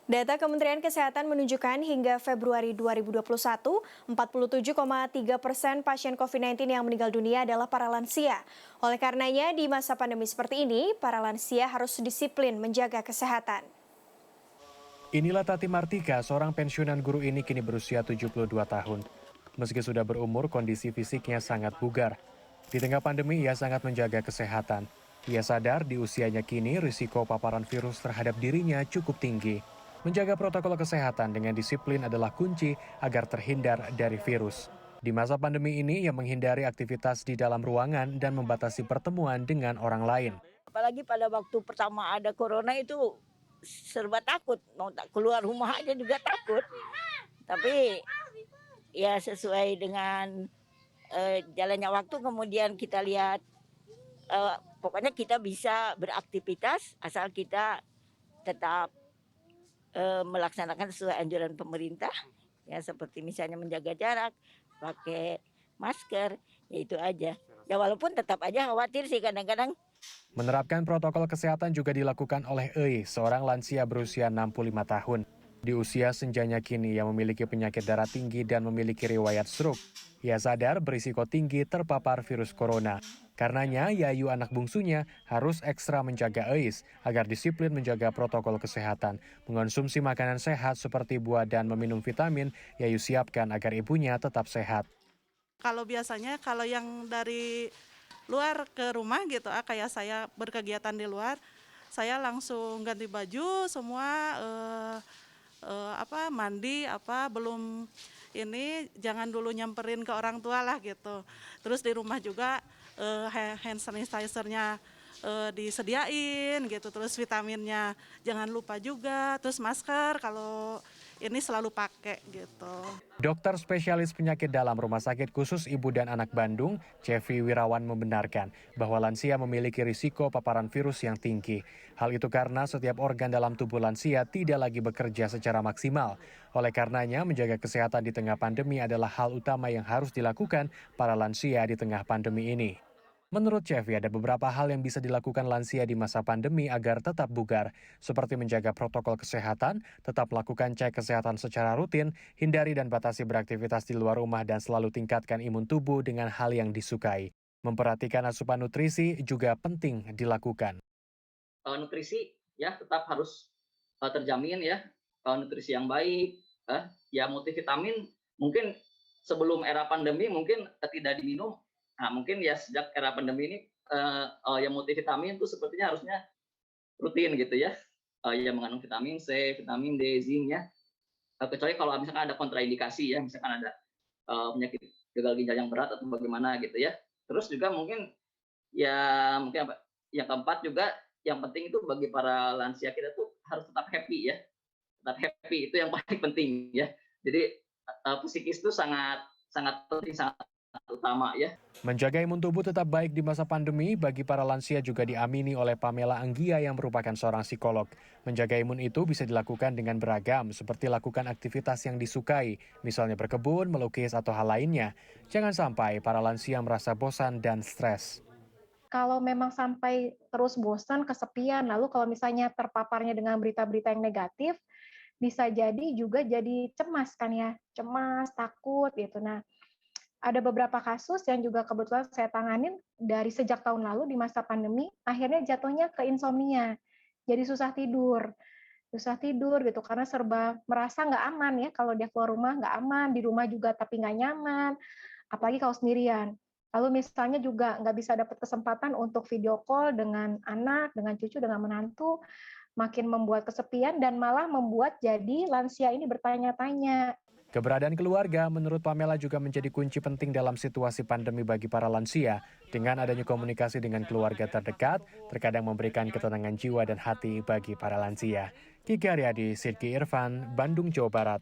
Data Kementerian Kesehatan menunjukkan hingga Februari 2021, 47,3% pasien COVID-19 yang meninggal dunia adalah para lansia. Oleh karenanya, di masa pandemi seperti ini, para lansia harus disiplin menjaga kesehatan. Inilah Tati Martika, seorang pensiunan guru ini kini berusia 72 tahun. Meski sudah berumur, kondisi fisiknya sangat bugar. Di tengah pandemi, ia sangat menjaga kesehatan. Ia sadar di usianya kini risiko paparan virus terhadap dirinya cukup tinggi. Menjaga protokol kesehatan dengan disiplin adalah kunci agar terhindar dari virus. Di masa pandemi ini, ia menghindari aktivitas di dalam ruangan dan membatasi pertemuan dengan orang lain. Apalagi pada waktu pertama ada corona itu serba takut, mau tak keluar rumah aja juga takut. Tapi ya sesuai dengan jalannya waktu kemudian kita lihat pokoknya kita bisa beraktivitas asal kita tetap melaksanakan sesuai anjuran pemerintah ya seperti misalnya menjaga jarak, pakai masker, ya itu aja. Ya walaupun tetap aja khawatir sih kadang-kadang. Menerapkan protokol kesehatan juga dilakukan oleh Ei, seorang lansia berusia 65 tahun. Di usia senjanya kini yang memiliki penyakit darah tinggi dan memiliki riwayat stroke. Ia sadar berisiko tinggi terpapar virus corona. Karenanya, Yayu anak bungsunya harus ekstra menjaga Eis agar disiplin menjaga protokol kesehatan. Mengonsumsi makanan sehat seperti buah dan meminum vitamin, Yayu siapkan agar ibunya tetap sehat. Kalau biasanya kalau yang dari luar ke rumah gitu, kayak saya berkegiatan di luar, saya langsung ganti baju semua, mandi belum ini jangan dulu nyamperin ke orang tua lah gitu. Terus di rumah juga hand sanitizer-nya disediain gitu, terus vitaminnya jangan lupa juga, terus masker kalau ini selalu pakai gitu. Dokter spesialis penyakit dalam Rumah Sakit Khusus Ibu dan Anak Bandung, Cevi Wirawan membenarkan bahwa lansia memiliki risiko paparan virus yang tinggi. Hal itu karena setiap organ dalam tubuh lansia tidak lagi bekerja secara maksimal. Oleh karenanya, menjaga kesehatan di tengah pandemi adalah hal utama yang harus dilakukan para lansia di tengah pandemi ini. Menurut Cevi, ada beberapa hal yang bisa dilakukan lansia di masa pandemi agar tetap bugar, seperti menjaga protokol kesehatan, tetap lakukan cek kesehatan secara rutin, hindari dan batasi beraktivitas di luar rumah dan selalu tingkatkan imun tubuh dengan hal yang disukai. Memperhatikan asupan nutrisi juga penting dilakukan. Nutrisi ya tetap harus terjamin ya, nutrisi yang baik, ya multivitamin mungkin sebelum era pandemi mungkin tidak diminum. Nah, mungkin ya sejak era pandemi ini yang multivitamin itu sepertinya harusnya rutin gitu ya, yang mengandung vitamin C, vitamin D, zinc ya. Kecuali kalau misalkan ada kontraindikasi ya, misalkan ada penyakit gagal ginjal yang berat atau bagaimana gitu ya. Terus juga mungkin mungkin yang keempat juga yang penting itu bagi para lansia kita tuh harus tetap happy ya, tetap happy itu yang paling penting ya. Jadi psikis itu sangat sangat penting, sangat utama ya. Menjaga imun tubuh tetap baik di masa pandemi bagi para lansia juga diamini oleh Pamela Anggia yang merupakan seorang psikolog. Menjaga imun itu bisa dilakukan dengan beragam, seperti lakukan aktivitas yang disukai, misalnya berkebun, melukis, atau hal lainnya. Jangan sampai para lansia merasa bosan dan stres. Kalau memang sampai terus bosan, kesepian, lalu kalau misalnya terpaparnya dengan berita-berita yang negatif, bisa jadi juga jadi cemas kan ya, cemas, takut gitu. Nah, ada beberapa kasus yang juga kebetulan saya tanganin dari sejak tahun lalu di masa pandemi, akhirnya jatuhnya ke insomnia. Jadi susah tidur gitu karena serba merasa nggak aman ya kalau dia keluar rumah nggak aman, di rumah juga tapi nggak nyaman, apalagi kalau sendirian. Lalu misalnya juga nggak bisa dapat kesempatan untuk video call dengan anak, dengan cucu, dengan menantu, makin membuat kesepian dan malah membuat jadi lansia ini bertanya-tanya. Keberadaan keluarga menurut Pamela juga menjadi kunci penting dalam situasi pandemi bagi para lansia. Dengan adanya komunikasi dengan keluarga terdekat, terkadang memberikan ketenangan jiwa dan hati bagi para lansia. Kiki Aryadi, Sidki Irfan, Bandung, Jawa Barat.